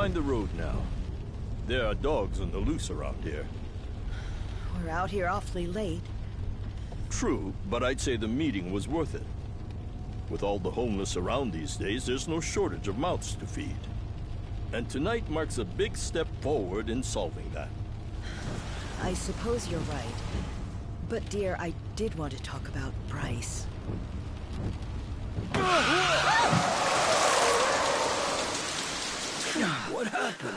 mind the road now. There are dogs on the loose around here. We're out here awfully late. True, but I'd say the meeting was worth it. With all the homeless around these days, there's no shortage of mouths to feed. And tonight marks a big step forward in solving that. I suppose you're right. But dear, I did want to talk about Bryce. What happened?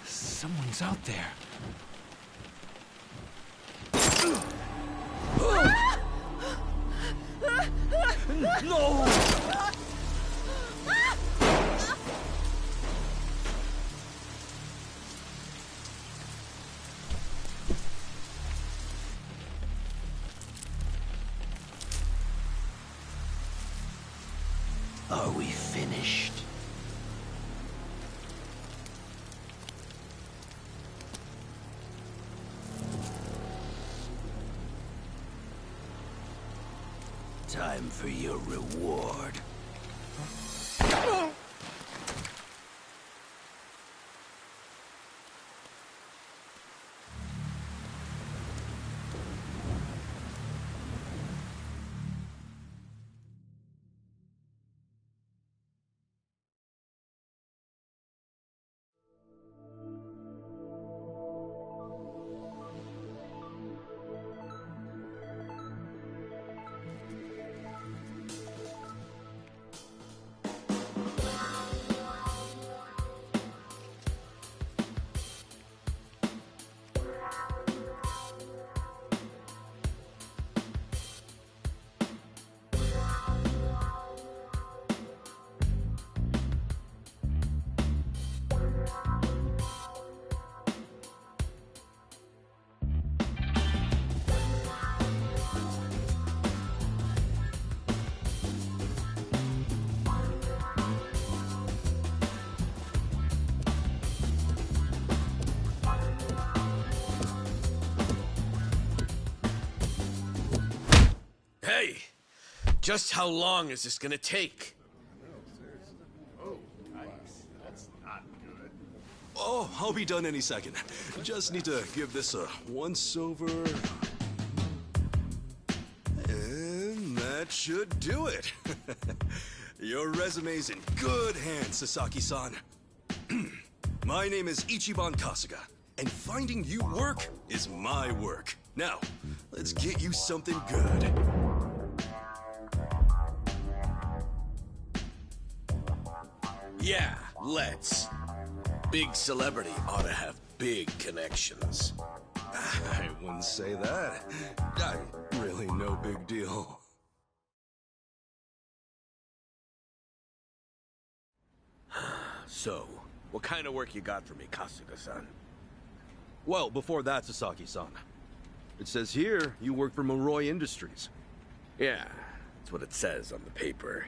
Someone's out there. No! Are we finished? Time for your reward. Hey, just how long is this gonna take? Oh, I'll be done any second. Just need to give this a once-over. And that should do it. Your resume's in good hands, Sasaki-san. My name is Ichiban Kasuga, and finding you work is my work. Now, let's get you something good. Yeah, let's. Big celebrity ought to have big connections. I wouldn't say that. I'm really no big deal. So, what kind of work you got for me, Kasuga-san? Well, before that, Sasaki-san. It says here you work for Moroi Industries. Yeah, that's what it says on the paper.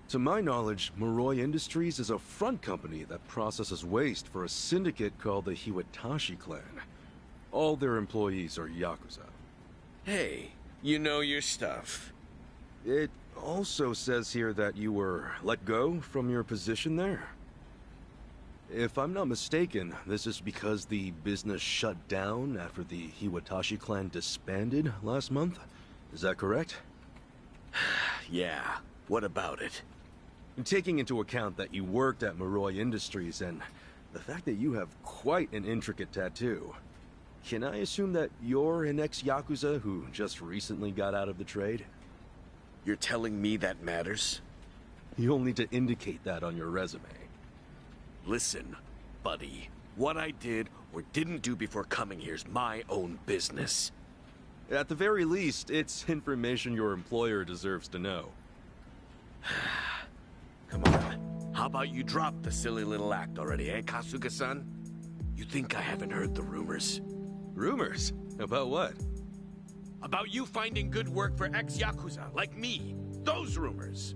To my knowledge, Moroi Industries is a front company that processes waste for a syndicate called the Hiwatashi clan. All their employees are Yakuza. Hey, you know your stuff. It also says here that you were let go from your position there. If I'm not mistaken, this is because the business shut down after the Hiwatashi clan disbanded last month. Is that correct? Yeah, what about it? Taking into account that you worked at Moroi Industries and the fact that you have quite an intricate tattoo, can I assume that you're an ex-Yakuza who just recently got out of the trade? You're telling me that matters? You'll need to indicate that on your resume. Listen, buddy. What I did or didn't do before coming here's my own business. At the very least, it's information your employer deserves to know. Come on. How about you drop the silly little act already, eh, Kasuga-san? You think I haven't heard the rumors? Rumors? About what? About you finding good work for ex-Yakuza, like me. Those rumors.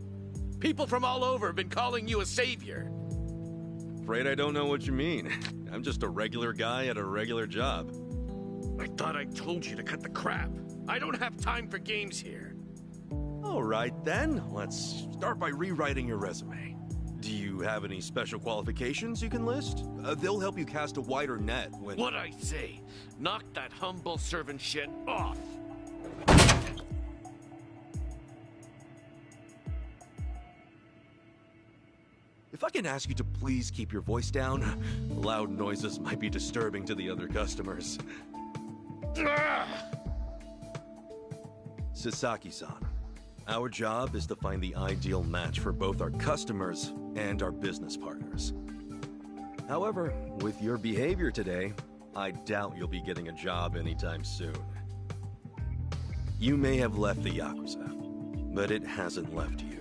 People from all over have been calling you a savior. Afraid I don't know what you mean. I'm just a regular guy at a regular job. I thought I told you to cut the crap. I don't have time for games here. All right then, let's start by rewriting your resume. Do you have any special qualifications you can list? They'll help you cast a wider net when... What I say? Knock that humble servant shit off! If I can ask you to please keep your voice down, loud noises might be disturbing to the other customers. Sasaki-san, our job is to find the ideal match for both our customers and our business partners. However, with your behavior today, I doubt you'll be getting a job anytime soon. You may have left the Yakuza, but it hasn't left you.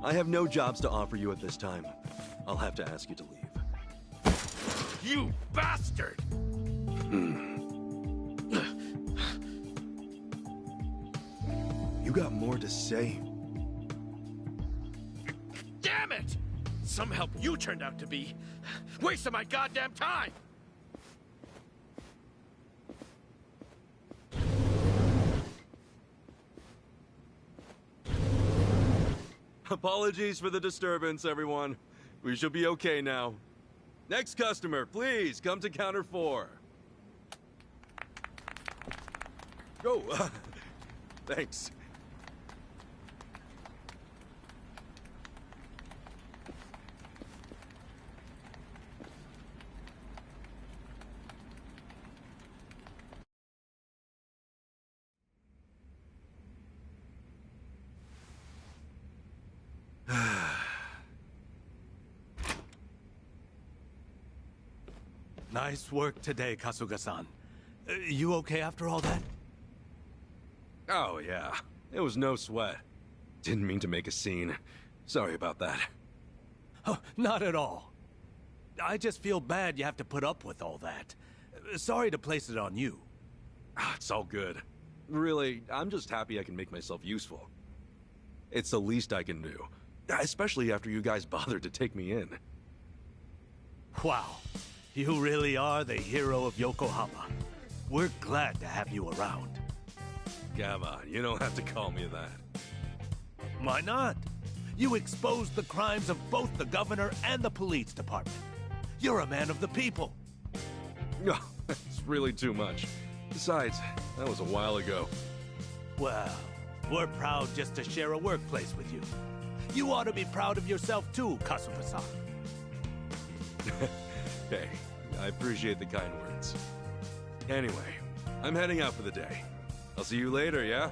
I have no jobs to offer you at this time. I'll have to ask you to leave. You bastard! You got more to say? Damn it! Some help you turned out to be. Wasting my goddamn time! Apologies for the disturbance, everyone. We should be okay now. Next customer, please come to counter 4. Go. Thanks. Nice work today, Kasuga-san. You okay after all that? Oh, yeah. It was no sweat. Didn't mean to make a scene. Sorry about that. Oh, not at all. I just feel bad you have to put up with all that. Sorry to place it on you. It's all good. Really, I'm just happy I can make myself useful. It's the least I can do. Especially after you guys bothered to take me in. Wow. You really are the hero of Yokohama. We're glad to have you around. Come on, you don't have to call me that. Why not? You exposed the crimes of both the governor and the police department. You're a man of the people. No, it's really too much. Besides, that was a while ago. Well, we're proud just to share a workplace with you. You ought to be proud of yourself too, Kasuga-san. Hey, I appreciate the kind words. Anyway, I'm heading out for the day. I'll see you later, yeah?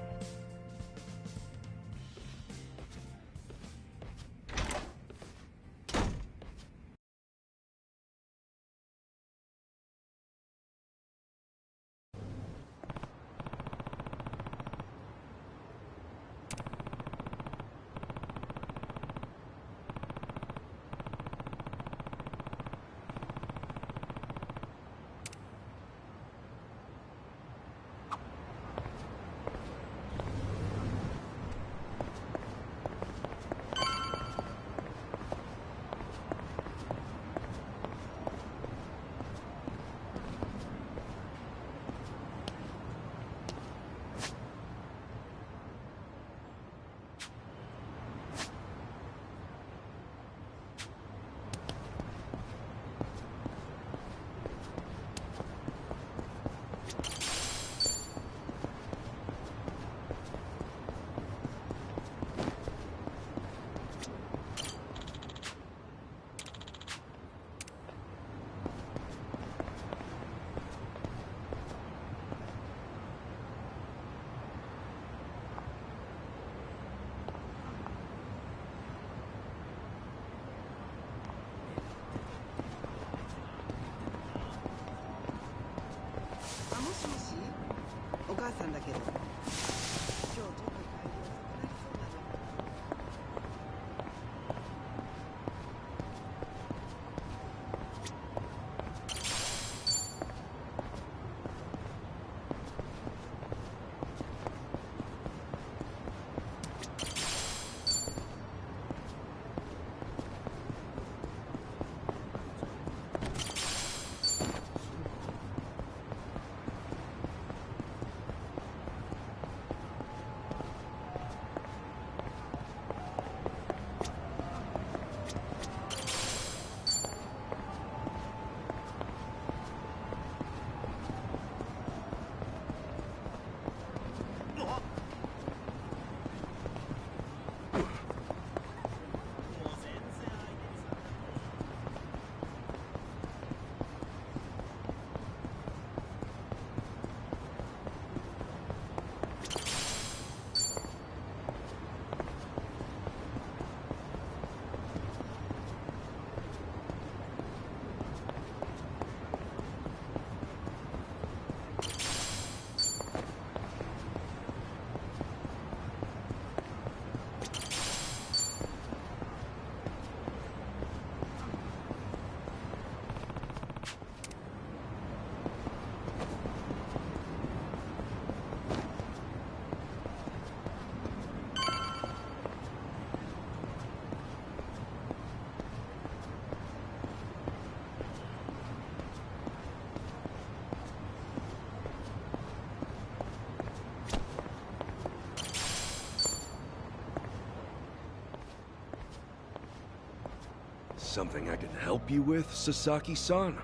something I could help you with, Sasaki-san?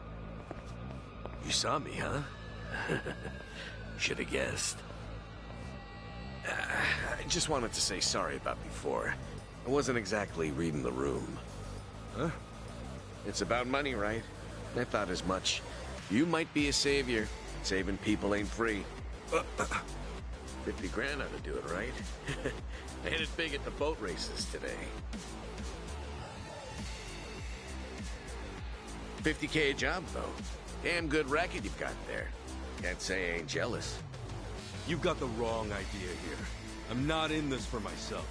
You saw me, huh? Should have guessed. I just wanted to say sorry about before. I wasn't exactly reading the room. Huh? It's about money, right? I thought as much. You might be a savior. Saving people ain't free. 50 grand ought to do it, right? I hit it big at the boat races today. 50K a job, though. Damn good racket you've got there. Can't say I ain't jealous. You've got the wrong idea here. I'm not in this for myself.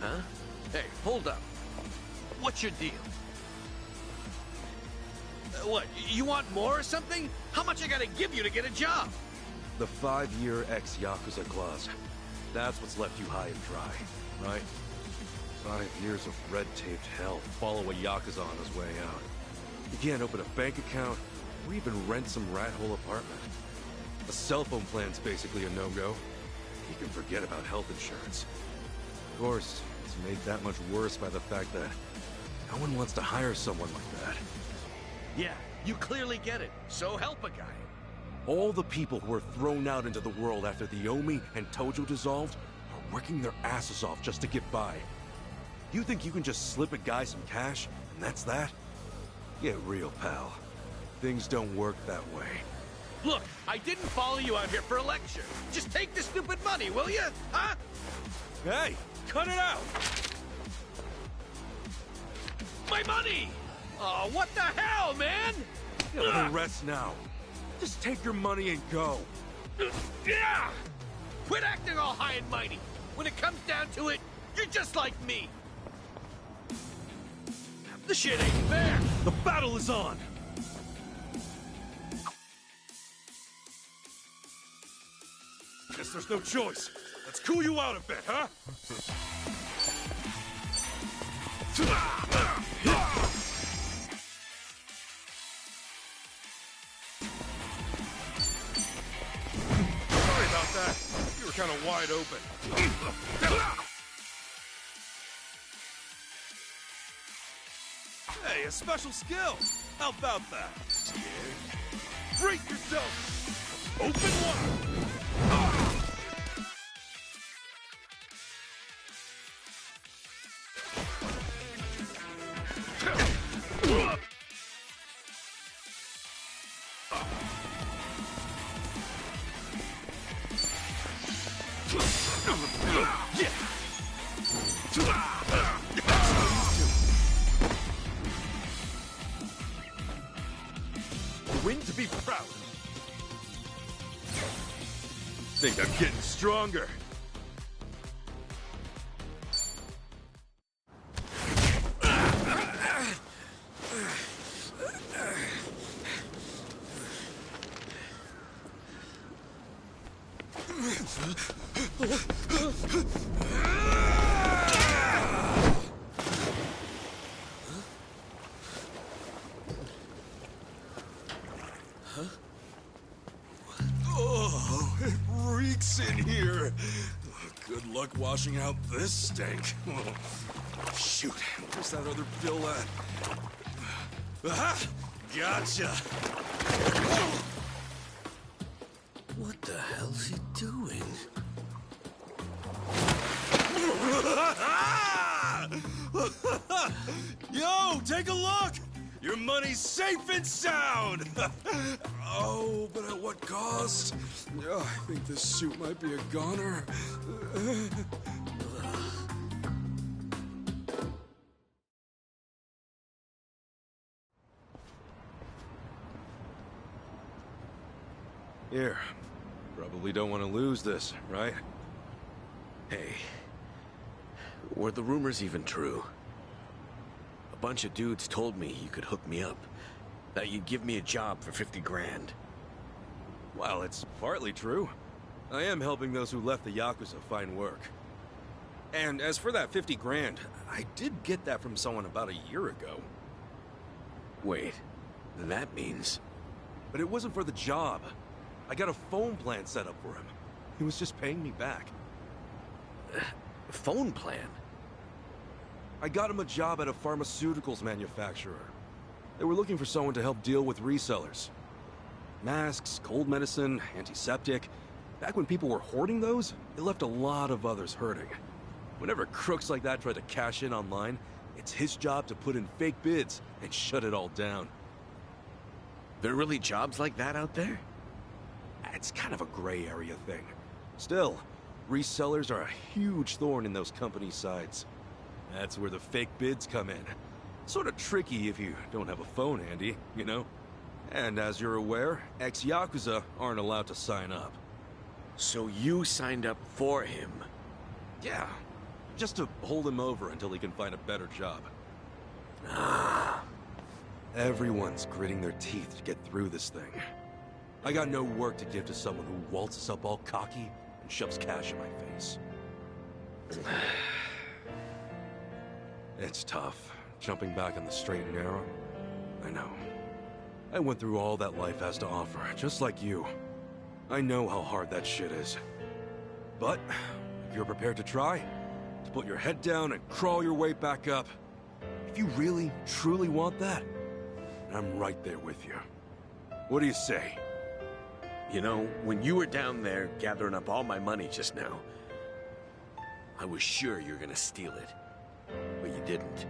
Huh? Hey, hold up. What's your deal? What, you want more or something? How much I gotta give you to get a job? The 5-year ex-Yakuza clause. That's what's left you high and dry, right? 5 years of red-taped hell follow a Yakuza on his way out. You can't open a bank account, or even rent some rat-hole apartment. A cell phone plan's basically a no-go. You can forget about health insurance. Of course, it's made that much worse by the fact that no one wants to hire someone like that. Yeah, you clearly get it. So help a guy. All the people who were thrown out into the world after the Omi and Tojo dissolved are working their asses off just to get by. You think you can just slip a guy some cash, and that's that? Get real, pal. Things don't work that way. Look, I didn't follow you out here for a lecture. Just take the stupid money, will you? Huh? Hey, cut it out! My money! Oh, what the hell, man? Let me rest now. Just take your money and go. Yeah! Quit acting all high and mighty. When it comes down to it, you're just like me. The shit ain't fair. The battle is on! Guess there's no choice. Let's cool you out a bit, huh? Sorry about that. You were kind of wide open. Hey, a special skill. How about that? Scared? Freak yourself! Open wide! Win to be proud. Think I'm getting stronger. Oh, it reeks in here. Good luck washing out this stank. Shoot, where's that other bill at? Aha! Gotcha! What the hell's he doing? Yo, take a look! Your money's safe and sound! Oh, but at what cost? Oh, I think this suit might be a goner. Here. Probably don't want to lose this, right? Hey, were the rumors even true? A bunch of dudes told me you could hook me up. That you'd give me a job for 50 grand. Well, it's partly true. I am helping those who left the Yakuza find work. And as for that 50 grand, I did get that from someone about a year ago. Wait, that means... But it wasn't for the job. I got a phone plan set up for him. He was just paying me back. phone plan? I got him a job at a pharmaceuticals manufacturer. They were looking for someone to help deal with resellers. Masks, cold medicine, antiseptic. Back when people were hoarding those, it left a lot of others hurting. Whenever crooks like that try to cash in online, it's his job to put in fake bids and shut it all down. There are really jobs like that out there? It's kind of a gray area thing. Still, resellers are a huge thorn in those companies' sides. That's where the fake bids come in. Sort of tricky if you don't have a phone handy, you know? And as you're aware, ex-Yakuza aren't allowed to sign up. So you signed up for him? Yeah, just to hold him over until he can find a better job. Everyone's gritting their teeth to get through this thing. I got no work to give to someone who waltzes up all cocky and shoves cash in my face. It's tough, jumping back on the straight and narrow. I know. I went through all that life has to offer, just like you. I know how hard that shit is. But, if you're prepared to try, to put your head down and crawl your way back up, if you really, truly want that, I'm right there with you. What do you say? You know, when you were down there gathering up all my money just now, I was sure you were gonna steal it. But you didn't.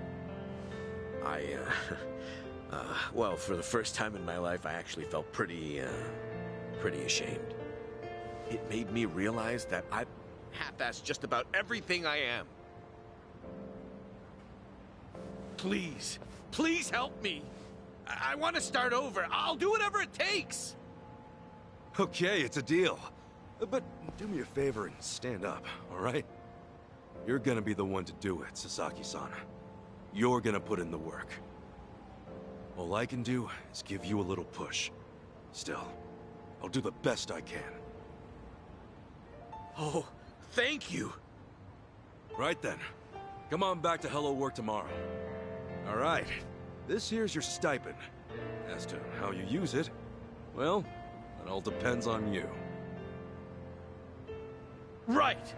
Well, for the first time in my life, I actually felt pretty ashamed. It made me realize that I've half-assed just about everything I am. Please, please help me. I want to start over. I'll do whatever it takes. Okay, it's a deal. But do me a favor and stand up, all right? You're gonna be the one to do it, Sasaki-san. You're gonna put in the work. All I can do is give you a little push. Still, I'll do the best I can. Oh, thank you. Right then. Come on back to Hello Work tomorrow. All right. This here's your stipend. As to how you use it, well, it all depends on you. Right.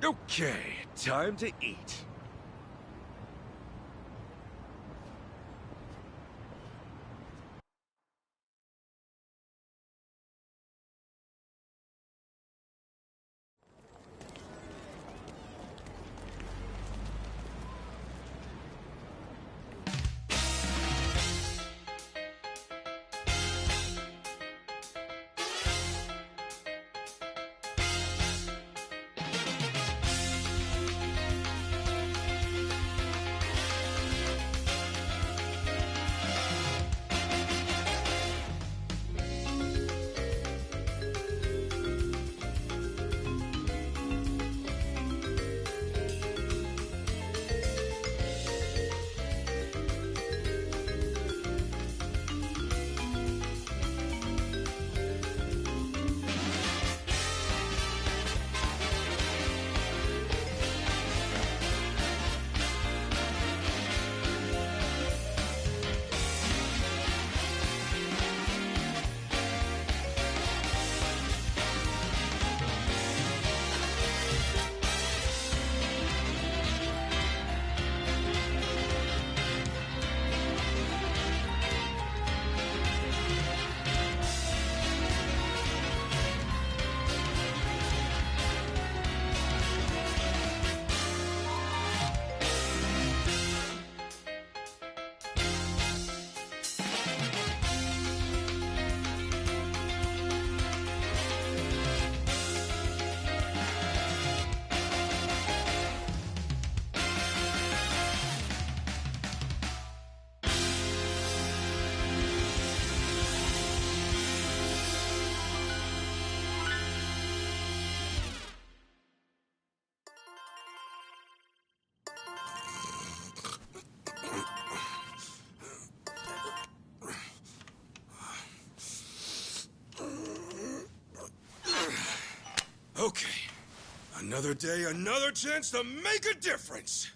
Okay, time to eat. Okay. Another day, another chance to make a difference.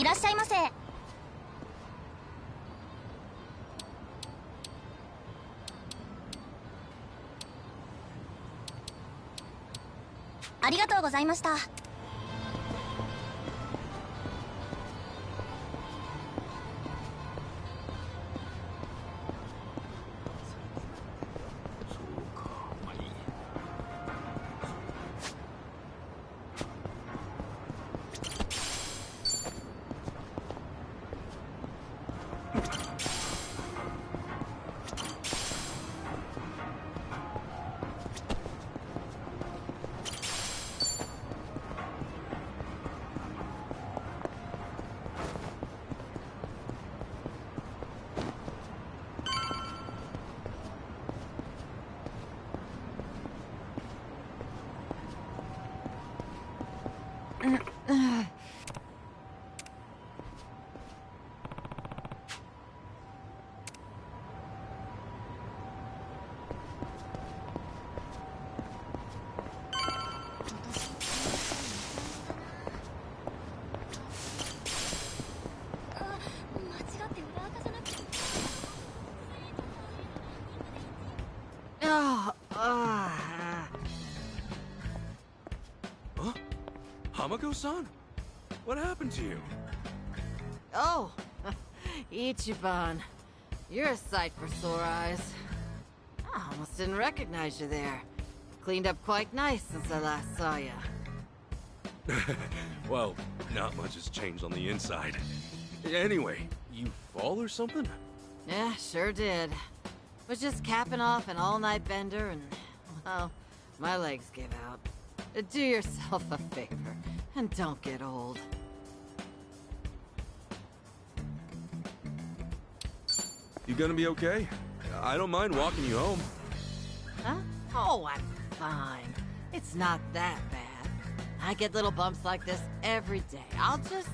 いらっしゃいませ。ありがとうございました。Huh? Hamako-san? What happened to you? Oh, Ichiban. You're a sight for sore eyes. I almost didn't recognize you there. Cleaned up quite nice since I last saw you. Well, not much has changed on the inside. Anyway, you fall or something? Yeah, sure did. Was just capping off an all-night bender and, well, my legs gave out. Do yourself a favor and don't get old. You gonna be okay? I don't mind walking you home. Huh? Oh, I'm fine. It's not that bad. I get little bumps like this every day. I'll just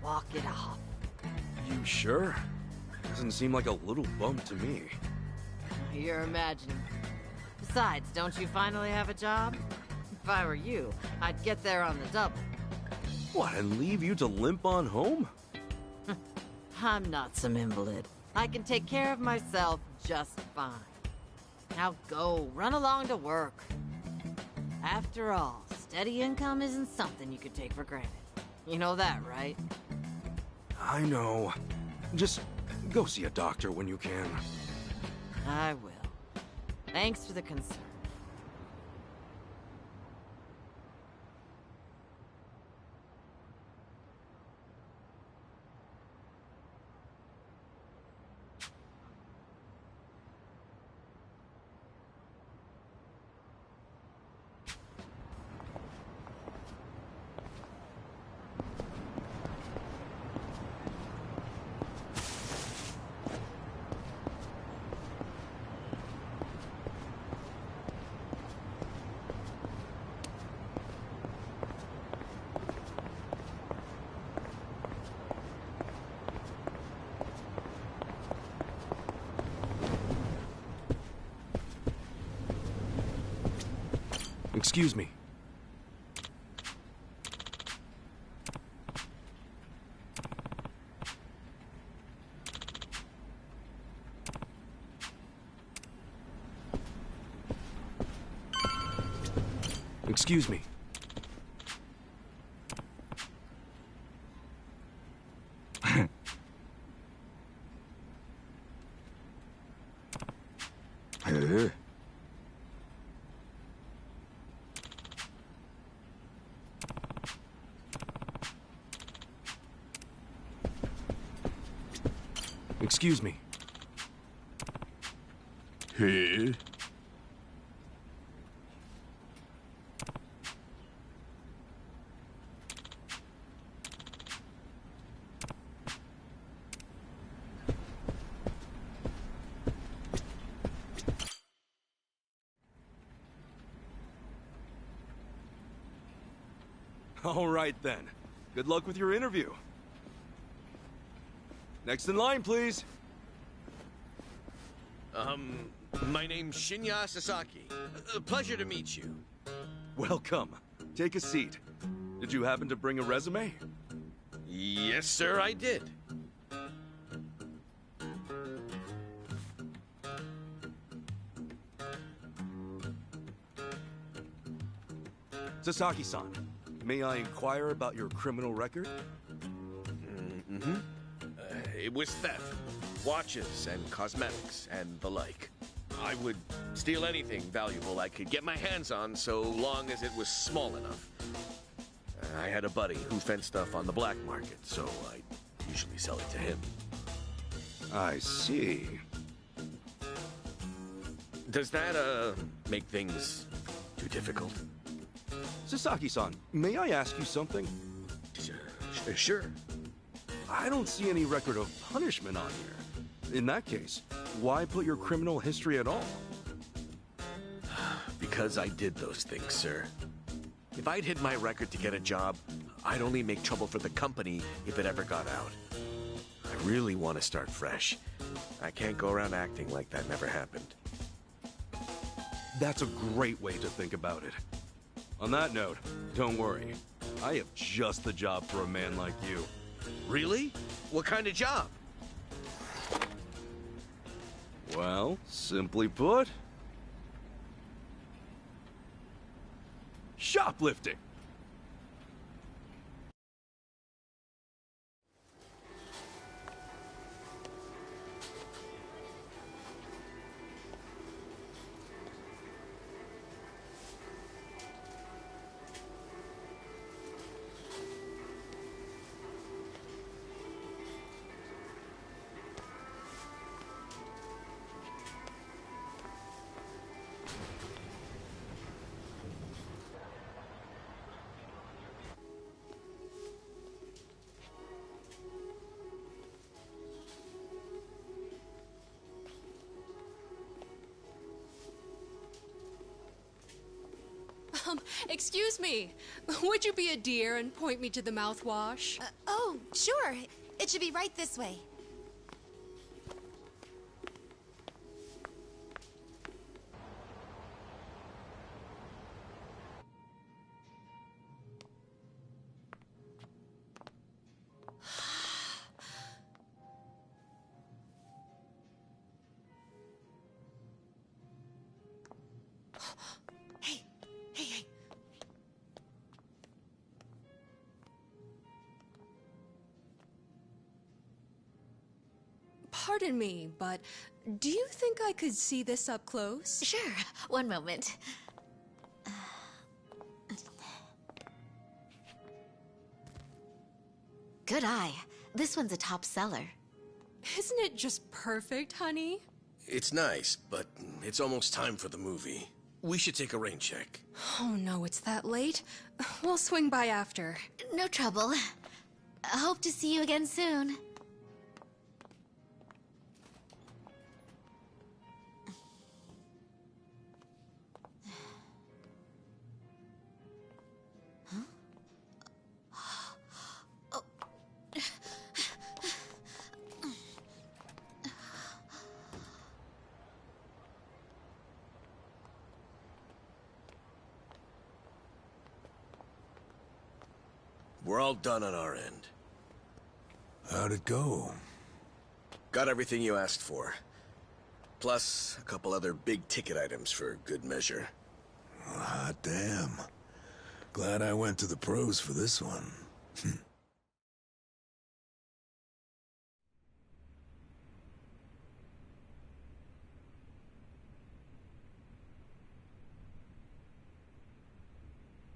walk it off. You sure? Doesn't seem like a little bump to me. You're imagining. Besides, don't you finally have a job? If I were you, I'd get there on the double. What, and leave you to limp on home? I'm not some invalid. I can take care of myself just fine. Now go, run along to work. After all, steady income isn't something you could take for granted. You know that, right? I know. Just go see a doctor when you can. I will. Thanks for the concern. Excuse me. Excuse me. Excuse me. Hey? All right then. Good luck with your interview. Next in line, please. My name's Shinya Sasaki. Pleasure to meet you. Welcome. Take a seat. Did you happen to bring a resume? Yes, sir, I did. Sasaki-san, may I inquire about your criminal record? It was theft, watches and cosmetics and the like. I would steal anything valuable I could get my hands on so long as it was small enough. I had a buddy who fenced stuff on the black market, so I usually sell it to him. I see. Does that, make things too difficult? Sasaki-san, may I ask you something? Sure. I don't see any record of punishment on here. In that case, why put your criminal history at all? Because I did those things, sir. If I'd hid my record to get a job, I'd only make trouble for the company if it ever got out. I really want to start fresh. I can't go around acting like that never happened. That's a great way to think about it. On that note, don't worry. I have just the job for a man like you. Really? What kind of job? Well, simply put, shoplifting. Excuse me. Would you be a dear and point me to the mouthwash? Oh, sure. It should be right this way. Hey, hey, hey. Pardon me, but do you think I could see this up close? Sure. One moment. Good eye. This one's a top seller. Isn't it just perfect, honey? It's nice, but it's almost time for the movie. We should take a rain check. Oh no, it's that late. We'll swing by after. No trouble. Hope to see you again soon. We're all done on our end. How'd it go? Got everything you asked for. Plus, a couple other big-ticket items for good measure. Hot damn. Glad I went to the pros for this one.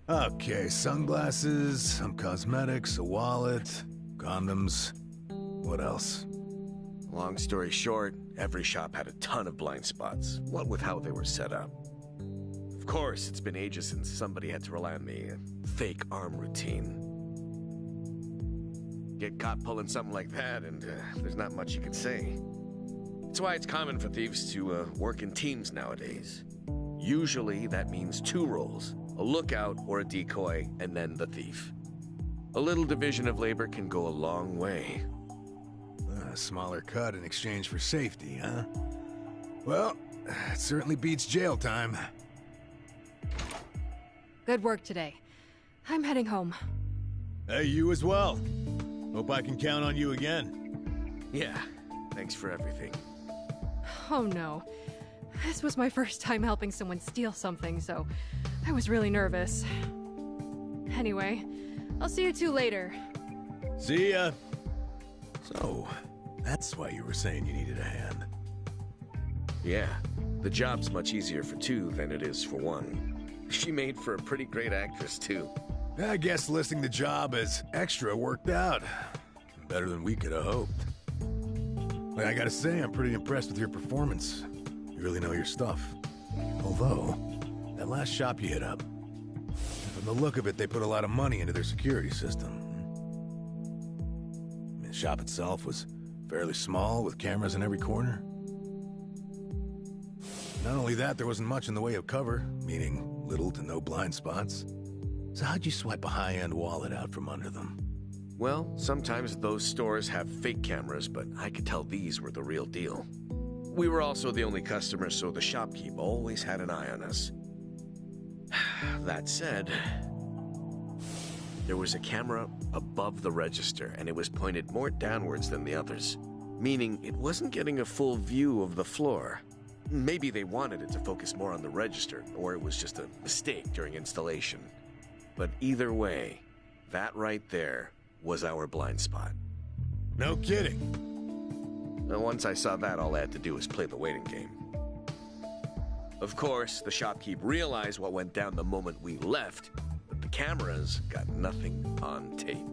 Okay, sunglasses, some cosmetics, a wallet, condoms. What else? Long story short, every shop had a ton of blind spots, what with how they were set up. Of course, it's been ages since somebody had to rely on the fake arm routine. Get caught pulling something like that, and there's not much you can say. It's why it's common for thieves to work in teams nowadays. Usually, that means two roles. A lookout or a decoy, and then the thief. A little division of labor can go a long way. A smaller cut in exchange for safety, huh? Well, it certainly beats jail time. Good work today. I'm heading home. Hey, you as well. Hope I can count on you again. Yeah, thanks for everything. Oh no. This was my first time helping someone steal something, so I was really nervous. Anyway, I'll see you two later. See ya. So, that's why you were saying you needed a hand. Yeah, the job's much easier for two than it is for one. She made for a pretty great actress, too. I guess listing the job as extra worked out. Better than we could have hoped. But I gotta say, I'm pretty impressed with your performance. You really know your stuff. Although, that last shop you hit up, from the look of it, they put a lot of money into their security system. The shop itself was fairly small, with cameras in every corner. Not only that, there wasn't much in the way of cover, meaning little to no blind spots. So how'd you swipe a high-end wallet out from under them? Well, sometimes those stores have fake cameras, but I could tell these were the real deal. We were also the only customers, so the shopkeep always had an eye on us. That said, there was a camera above the register, and it was pointed more downwards than the others, meaning it wasn't getting a full view of the floor. Maybe they wanted it to focus more on the register, or it was just a mistake during installation. But either way, that right there was our blind spot. No kidding. And once I saw that, all I had to do was play the waiting game. Of course, the shopkeep realized what went down the moment we left, but the cameras got nothing on tape.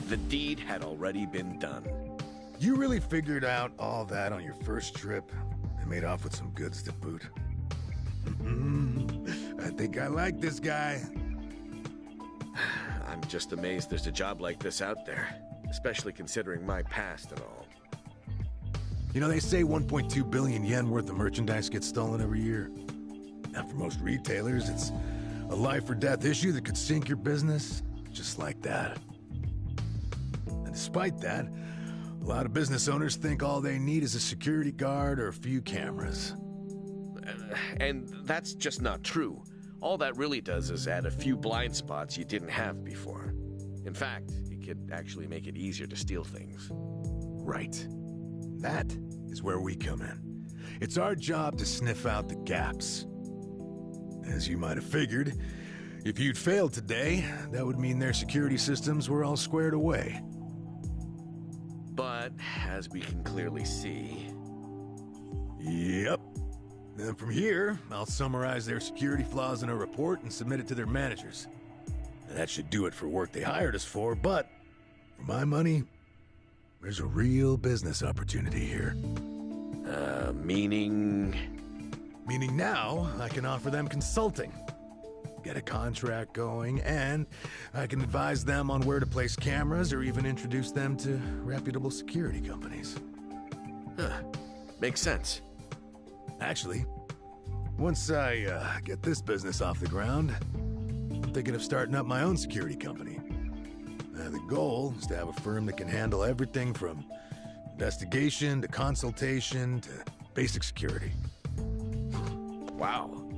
The deed had already been done. You really figured out all that on your first trip and made off with some goods to boot. I think I like this guy. I'm just amazed there's a job like this out there, especially considering my past and all. You know, they say 1.2 billion yen worth of merchandise gets stolen every year. Now, for most retailers, it's a life or death issue that could sink your business, just like that. And despite that, a lot of business owners think all they need is a security guard or a few cameras. And that's just not true. All that really does is add a few blind spots you didn't have before. In fact, it could actually make it easier to steal things. Right. That is where we come in. It's our job to sniff out the gaps. As you might have figured, if you'd failed today, that would mean their security systems were all squared away. But, as we can clearly see... Yep. Then from here, I'll summarize their security flaws in a report and submit it to their managers. And that should do it for work they hired us for, but for my money, there's a real business opportunity here. Meaning? Meaning now, I can offer them consulting. Get a contract going, and I can advise them on where to place cameras or even introduce them to reputable security companies. Huh. Makes sense. Actually, once I get this business off the ground, I'm thinking of starting up my own security company. The goal is to have a firm that can handle everything from investigation to consultation to basic security. Wow.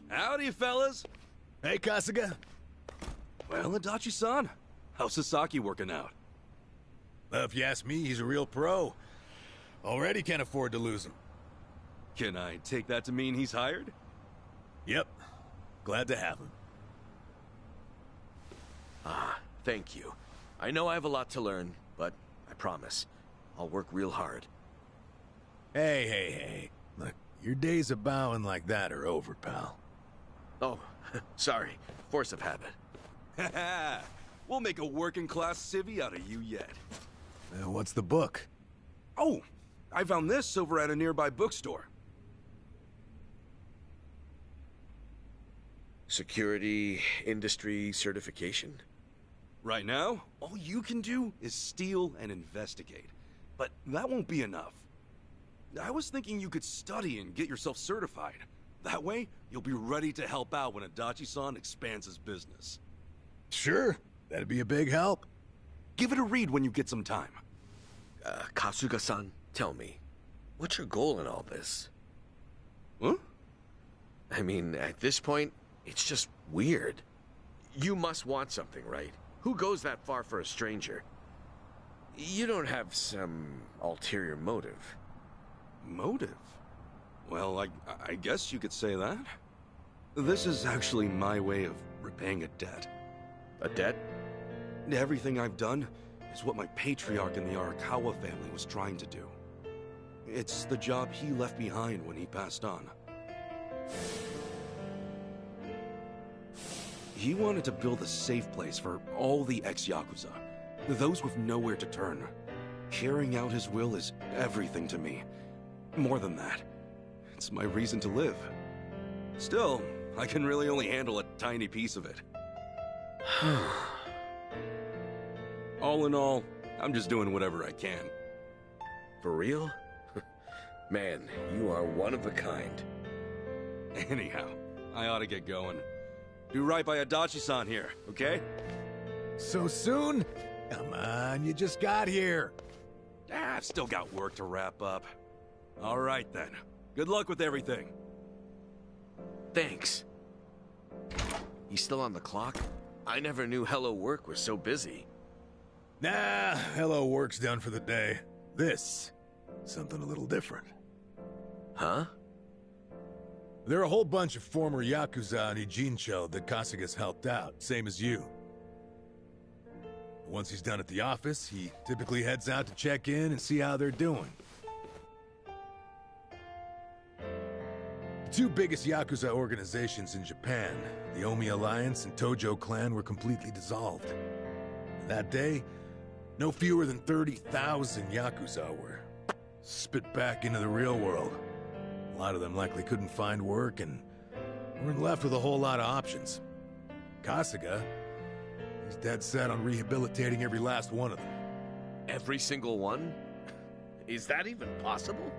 Howdy, fellas. Hey, Kasuga. Well, Adachi-san, how's Sasaki working out? Well, if you ask me, he's a real pro. Already can't afford to lose him. Can I take that to mean he's hired? Yep. Glad to have him. Thank you. I know I have a lot to learn, but I promise, I'll work real hard. Hey. Look, your days of bowing like that are over, pal. Oh, sorry. Force of habit. Haha, we'll make a working-class civvy out of you yet. What's the book? Oh, I found this over at a nearby bookstore. Security industry certification? Right now, all you can do is steal and investigate. But that won't be enough. I was thinking you could study and get yourself certified. That way, you'll be ready to help out when Adachi-san expands his business. Sure, that'd be a big help. Give it a read when you get some time. Kasuga-san, tell me, what's your goal in all this? Huh? I mean, at this point, it's just weird. You must want something, right? Who goes that far for a stranger? You don't have some ulterior motive. Motive? Well, I guess you could say that. This is actually my way of repaying a debt. A debt? Everything I've done is what my patriarch in the Arakawa family was trying to do. It's the job he left behind when he passed on. He wanted to build a safe place for all the ex-Yakuza, those with nowhere to turn. Carrying out his will is everything to me. More than that, it's my reason to live. Still, I can really only handle a tiny piece of it. All in all, I'm just doing whatever I can. For real? Man, you are one of a kind. Anyhow, I ought to get going. Do right by Adachi-san here, okay? So soon? Come on, you just got here. I've still got work to wrap up. All right then. Good luck with everything. Thanks. He's still on the clock? I never knew Hello Work was so busy. Nah, hello work's done for the day. This, something a little different. Huh? There are a whole bunch of former Yakuza in Ijincho that Kasuga's helped out, same as you. Once he's done at the office, he typically heads out to check in and see how they're doing. The two biggest Yakuza organizations in Japan, the Omi Alliance and Tojo Clan, were completely dissolved. And that day, no fewer than 30,000 Yakuza were spit back into the real world. A lot of them likely couldn't find work and weren't left with a whole lot of options. Kasuga, he's dead set on rehabilitating every last one of them. Every single one? Is that even possible?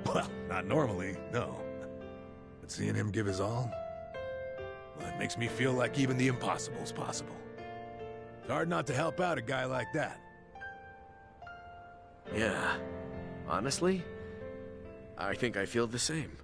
Well, not normally, no. But seeing him give his all, well, it makes me feel like even the impossible's possible. It's hard not to help out a guy like that. Yeah. Honestly, I think I feel the same.